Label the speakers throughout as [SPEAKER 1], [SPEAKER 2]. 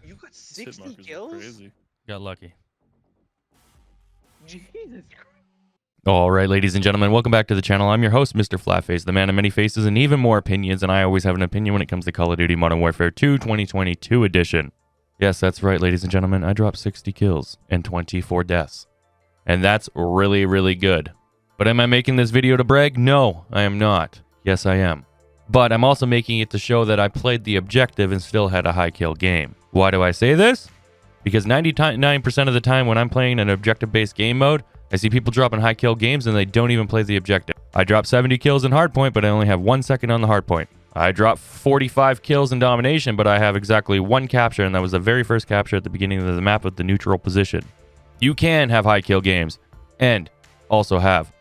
[SPEAKER 1] You got
[SPEAKER 2] His hit
[SPEAKER 1] 60
[SPEAKER 2] markers are
[SPEAKER 1] kills?
[SPEAKER 2] Crazy.
[SPEAKER 3] Got lucky.
[SPEAKER 1] Jesus Christ.
[SPEAKER 3] All right, ladies and gentlemen, welcome back to the channel. I'm your host, Mr. Flatface, the man of many faces and even more opinions, and I always have an opinion when it comes to Call of Duty Modern Warfare 2 2022 edition. Yes, that's right, ladies and gentlemen. I dropped 60 kills and 24 deaths. And that's really, really good. But am I making this video to brag? No, I am not. Yes, I am. But I'm also making it to show that I played the objective and still had a high kill game. Why do I say this? Because 99% of the time when I'm playing an objective-based game mode, I see people dropping high kill games and they don't even play the objective. I dropped 70 kills in hardpoint, but I only have 1 second on the hardpoint. I dropped 45 kills in domination, but I have exactly 1 capture, and that was the very first capture at the beginning of the map with the neutral position. You can have high kill games and also have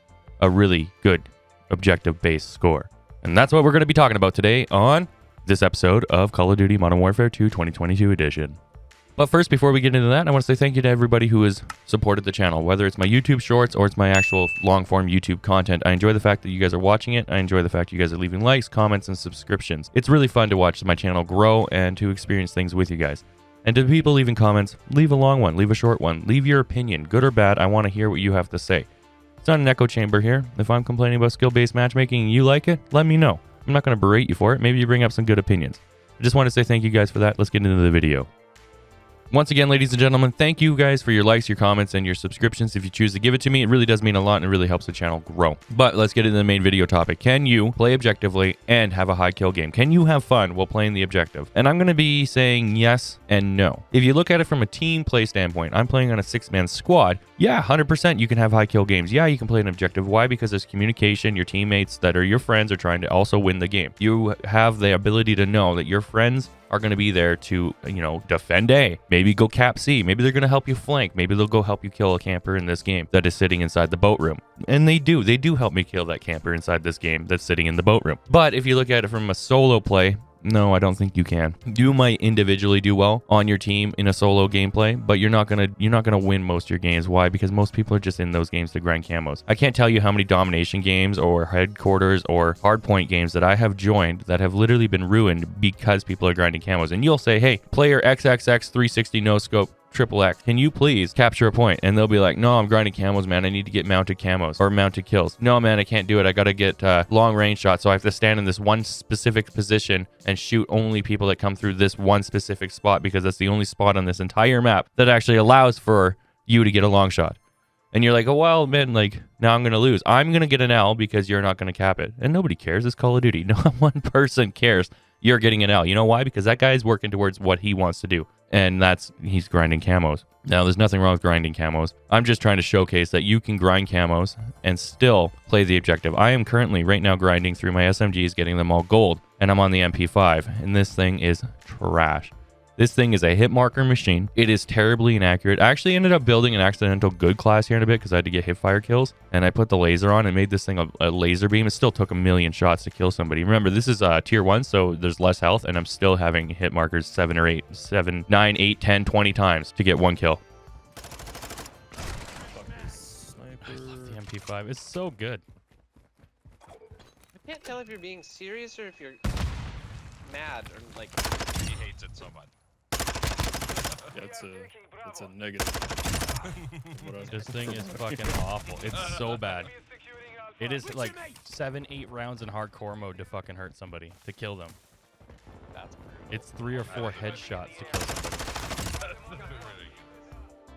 [SPEAKER 3] a really good objective-based score. And that's what we're going to be talking about today on this episode of Call of Duty Modern Warfare 2 2022 edition. But first, before we get into that, I want to say thank you to everybody who has supported the channel, whether it's my YouTube shorts or it's my actual long-form YouTube content. I enjoy the fact that you guys are watching it. I enjoy the fact you guys are leaving likes, comments, and subscriptions. It's really fun to watch my channel grow and to experience things with you guys. And to the people leaving comments, leave a long one, leave a short one, leave your opinion, good or bad. I want to hear what you have to say. It's not an echo chamber here. If I'm complaining about skill-based matchmaking and you like it, let me know. I'm not going to berate you for it. Maybe you bring up some good opinions. I just want to say thank you guys for that. Let's get into the video. Once again, ladies and gentlemen, thank you guys for your likes, your comments, and your subscriptions. If you choose to give it to me, it really does mean a lot and it really helps the channel grow. But let's get into the main video topic. Can you play objectively and have a high kill game? Can you have fun while playing the objective? And I'm going to be saying yes and no. If you look at it from a team play standpoint, I'm playing on a 6-man squad. Yeah, 100% you can have high kill games. Yeah, you can play an objective. Why? Because there's communication. Your teammates that are your friends are trying to also win the game. You have the ability to know that your friends are going to be there to, defend A. Maybe go cap C. Maybe they're going to help you flank. Maybe they'll go help you kill a camper in this game that is sitting inside the boat room. And they do. They do help me kill that camper inside this game that's sitting in the boat room. But if you look at it from a solo play, no, I don't think you can. You might individually do well on your team in a solo gameplay, but you're not gonna win most of your games. Why? Because most people are just in those games to grind camos. I can't tell you how many domination games or headquarters or hardpoint games that I have joined that have literally been ruined because people are grinding camos. And you'll say, hey, player XXX 360 no scope triple X, can you please capture a point? And they'll be like, no, I'm grinding camos, man. I need to get mounted camos or mounted kills. No, man, I can't do it. I got to get long range shots. So I have to stand in this one specific position and shoot only people that come through this one specific spot because that's the only spot on this entire map that actually allows for you to get a long shot. And you're like, oh, well, man, like, now I'm going to lose. I'm going to get an L because you're not going to cap it. And nobody cares. It's Call of Duty. No one person cares you're getting an L. You know why? Because that guy is working towards what he wants to do. And he's grinding camos. Now, there's nothing wrong with grinding camos. I'm just trying to showcase that you can grind camos and still play the objective. I am currently right now grinding through my SMGs, getting them all gold, and I'm on the MP5, and this thing is trash. This thing is a hit marker machine. It is terribly inaccurate. I actually ended up building an accidental good class here in a bit because I had to get hip fire kills, and I put the laser on and made this thing a laser beam. It still took 1,000,000 shots to kill somebody. Remember, this is tier 1, so there's less health, and I'm still having hit markers 7 or 8, 7, 9, 8, 10, 20 times to get 1 kill. I love the MP5. It's so good.
[SPEAKER 1] I can't tell if you're being serious or if you're mad or like he hates it so much.
[SPEAKER 2] Yeah, it's a negative.
[SPEAKER 3] This thing is fucking awful. It's so bad. It is like 7, 8 rounds in hardcore mode to fucking hurt somebody, to kill them. It's 3 or 4 headshots to kill somebody.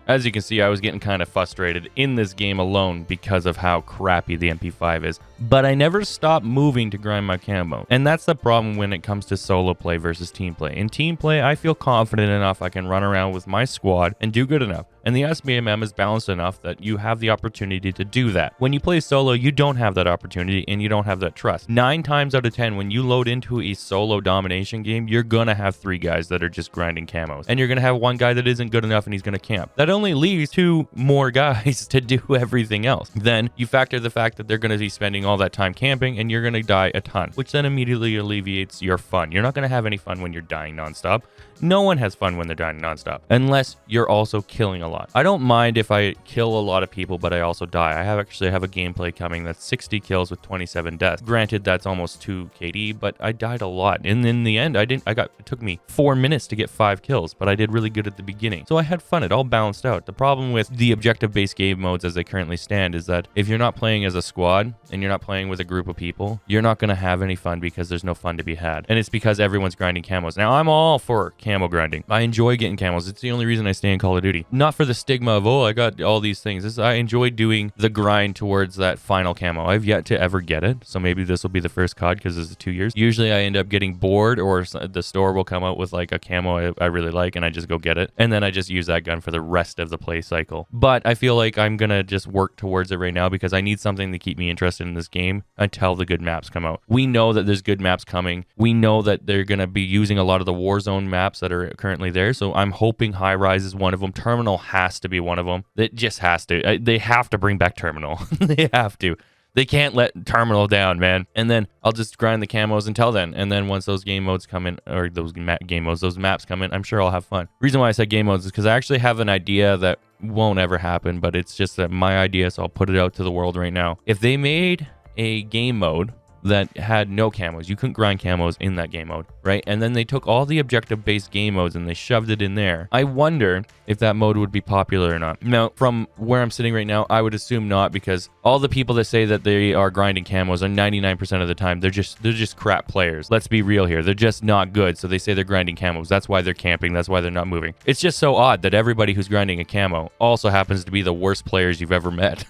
[SPEAKER 3] As you can see, I was getting kind of frustrated in this game alone because of how crappy the MP5 is. But I never stopped moving to grind my camo. And that's the problem when it comes to solo play versus team play. In team play, I feel confident enough I can run around with my squad and do good enough. And the SBMM is balanced enough that you have the opportunity to do that. When you play solo, you don't have that opportunity and you don't have that trust. 9 times out of 10, when you load into a solo domination game, you're gonna have 3 guys that are just grinding camos. And you're gonna have 1 guy that isn't good enough and he's gonna camp. That only leaves 2 more guys to do everything else. Then you factor the fact that they're going to be spending all that time camping and you're going to die a ton, which then immediately alleviates your fun. You're not going to have any fun when you're dying nonstop. No one has fun when they're dying nonstop, unless you're also killing a lot. I don't mind if I kill a lot of people, but I also die. I actually have a gameplay coming that's 60 kills with 27 deaths. Granted, that's almost 2 KD, but I died a lot. And in the end, it took me 4 minutes to get 5 kills, but I did really good at the beginning. So I had fun. It all balanced out. The problem with the objective-based game modes as they currently stand is that if you're not playing as a squad and you're not playing with a group of people, you're not going to have any fun because there's no fun to be had. And it's because everyone's grinding camos. Now, I'm all for camo grinding. I enjoy getting camos. It's the only reason I stay in Call of Duty. Not for the stigma of, oh, I got all these things. I enjoy doing the grind towards that final camo. I've yet to ever get it, so maybe this will be the first COD because this is 2 years. Usually I end up getting bored, or the store will come out with like a camo I really like and I just go get it. And then I just use that gun for the rest of the play cycle. But I feel like I'm going to just work towards it right now because I need something to keep me interested in this game until the good maps come out. We know that there's good maps coming. We know that they're going to be using a lot of the Warzone maps that are currently there. So I'm hoping High Rise is one of them. Terminal has to be one of them. It just has to. They have to bring back Terminal. They have to. They can't let Terminal down, man. And then I'll just grind the camos until then. And then once those game modes come in, or those maps come in, I'm sure I'll have fun. Reason why I said game modes is because I actually have an idea that won't ever happen, but it's just that my idea, so I'll put it out to the world right now. If they made a game mode that had no camos, you couldn't grind camos in that game mode, right? And then they took all the objective-based game modes and they shoved it in there. I wonder if that mode would be popular or not. Now, from where I'm sitting right now, I would assume not, because all the people that say that they are grinding camos are 99% of the time they're just crap players. Let's be real here. They're just not good, so they say they're grinding camos. That's why they're camping. That's why they're not moving. It's just so odd that everybody who's grinding a camo also happens to be the worst players you've ever met.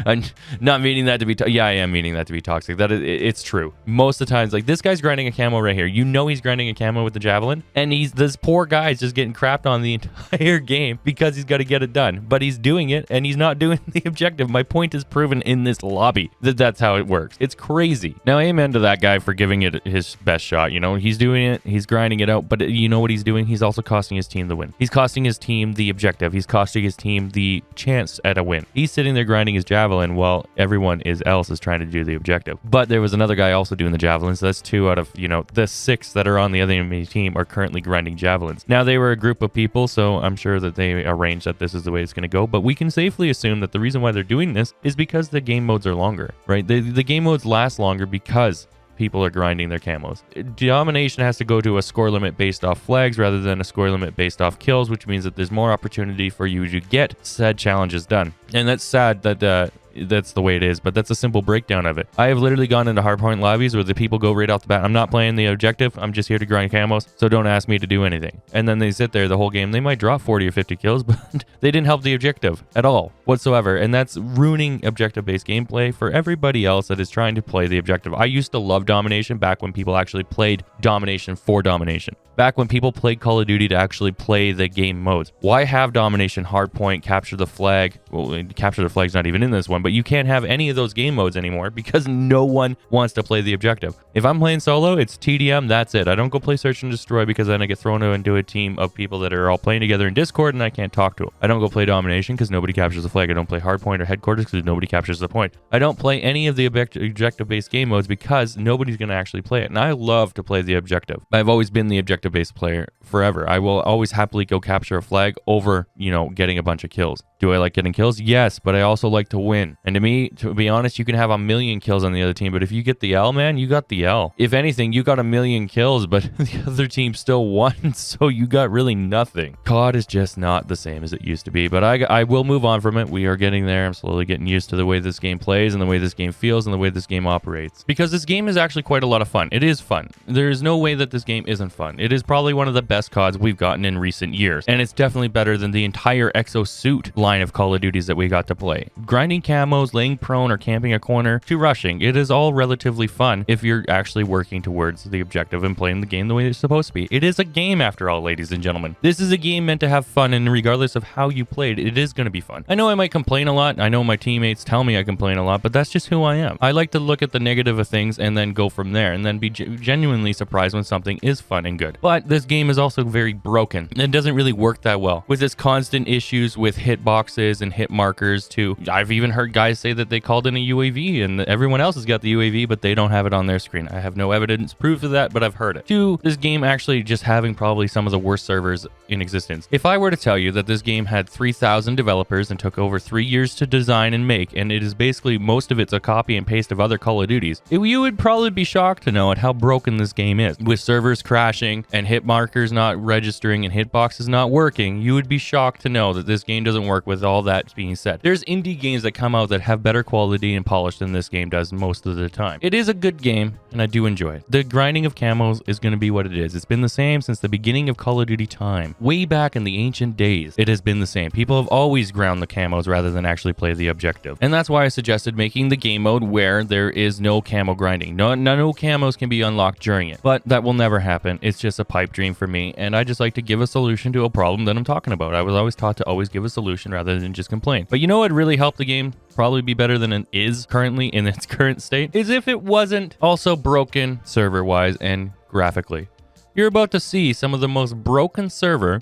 [SPEAKER 3] I'm not meaning that to be yeah, I am meaning that to be toxic. It's true. Most of the times, like, this guy's grinding a camo right here. You know he's grinding a camo with the javelin, and this poor guy's just getting crapped on the entire game because he's got to get it done. But he's doing it, and he's not doing the objective. My point is proven in this lobby that's how it works. It's crazy. Now, amen to that guy for giving it his best shot. You know, he's doing it. He's grinding it out. But you know what he's doing? He's also costing his team the win. He's costing his team the objective. He's costing his team the chance at a win. He's sitting there grinding his javelin while everyone else is trying to do the objective. But there was another guy also doing the javelins. So that's 2 out of, the 6 that are on the other enemy team are currently grinding javelins. Now, they were a group of people, so I'm sure that they arranged that this is the way it's going to go. But we can safely assume that the reason why they're doing this is because the game modes are longer, right? The game modes last longer because people are grinding their camos. Domination has to go to a score limit based off flags rather than a score limit based off kills, which means that there's more opportunity for you to get said challenges done. And that's sad that that's the way it is, but that's a simple breakdown of it. I have literally gone into hardpoint lobbies where the people go right off the bat, I'm not playing the objective, I'm just here to grind camos, so don't ask me to do anything. And then they sit there the whole game. They might drop 40 or 50 kills, but they didn't help the objective at all whatsoever. And that's ruining objective-based gameplay for everybody else that is trying to play the objective. I used to love domination back when people actually played domination for domination. Back when people played Call of Duty to actually play the game modes. Why have domination, hardpoint, capture the flag? Well, capture the flag's not even in this one, but you can't have any of those game modes anymore because no one wants to play the objective. If I'm playing solo, it's TDM, that's it. I don't go play search and destroy because then I get thrown into a team of people that are all playing together in Discord and I can't talk to them. I don't go play domination because nobody captures the flag. I don't play hardpoint or headquarters because nobody captures the point. I don't play any of the objective-based game modes because nobody's going to actually play it. And I love to play the objective. I've always been the objective-based player forever. I will always happily go capture a flag over, getting a bunch of kills. Do I like getting kills? Yes, but I also like to win. And to me, to be honest, you can have 1,000,000 kills on the other team, but if you get the L, man, you got the L. If anything, you got 1,000,000 kills, but the other team still won, so you got really nothing. COD is just not the same as it used to be, but I will move on from it. We are getting there. I'm slowly getting used to the way this game plays and the way this game feels and the way this game operates. Because this game is actually quite a lot of fun. It is fun. There is no way that this game isn't fun. It is probably one of the best CODs we've gotten in recent years, and it's definitely better than the entire Exosuit line of Call of Duties that we got to play. Grinding camos, laying prone, or camping a corner to rushing, it is all relatively fun if you're actually working towards the objective and playing the game the way it's supposed to be. It is a game after all, ladies and gentlemen. This is a game meant to have fun, and regardless of how you played, it is going to be fun. I know I might complain a lot. I know my teammates tell me I complain a lot, but that's just who I am. I like to look at the negative of things and then go from there, and then be genuinely surprised when something is fun and good. But this game is also very broken. It doesn't really work that well with its constant issues with hitboxes and hit markers too. I've even heard guys say that they called in a UAV and everyone else has got the UAV, but they don't have it on their screen. I have no evidence, proof of that, but I've heard it. 2, this game actually just having probably some of the worst servers in existence. If I were to tell you that this game had 3,000 developers and took over 3 years to design and make, and it is basically most of it's a copy and paste of other Call of Duties, you would probably be shocked to know at how broken this game is. With servers crashing and hit markers not registering and hitboxes not working, you would be shocked to know that this game doesn't work with all that being said. There's indie games that come out that have better quality and polish than this game does most of the time. It is a good game, and I do enjoy it. The grinding of camos is going to be what it is. It's been the same since the beginning of Call of Duty time. Way back in the ancient days, it has been the same. People have always ground the camos rather than actually play the objective. And that's why I suggested making the game mode where there is no camo grinding. No camos can be unlocked during it, but that will never happen. It's just a pipe dream for me, and I just like to give a solution to a problem that I'm talking about. I was always taught to always give a solution rather than just complain. But you know what really helped the game probably be better than it is currently in its current state? Is if it wasn't also broken server-wise and graphically. You're about to see some of the most broken server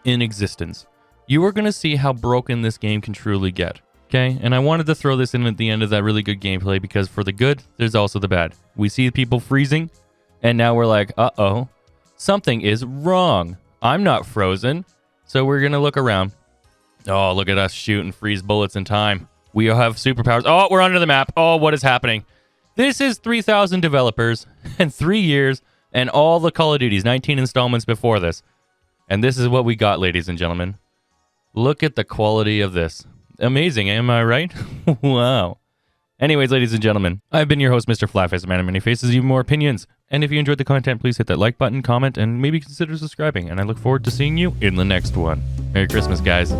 [SPEAKER 3] in existence. You are going to see how broken this game can truly get. Okay, and I wanted to throw this in at the end of that really good gameplay because for the good, there's also the bad. We see people freezing, and now we're like, uh-oh, something is wrong. I'm not frozen. So we're going to look around. Oh, look at us shooting freeze bullets in time. We all have superpowers. Oh, we're under the map. Oh, what is happening? This is 3,000 developers and 3 years and all the Call of Duties, 19 installments before this. And this is what we got, ladies and gentlemen. Look at the quality of this. Amazing, am I right? Wow. Anyways, ladies and gentlemen, I've been your host, Mr. Flatface, the man of many faces, even more opinions. And if you enjoyed the content, please hit that like button, comment, and maybe consider subscribing. And I look forward to seeing you in the next one. Merry Christmas, guys.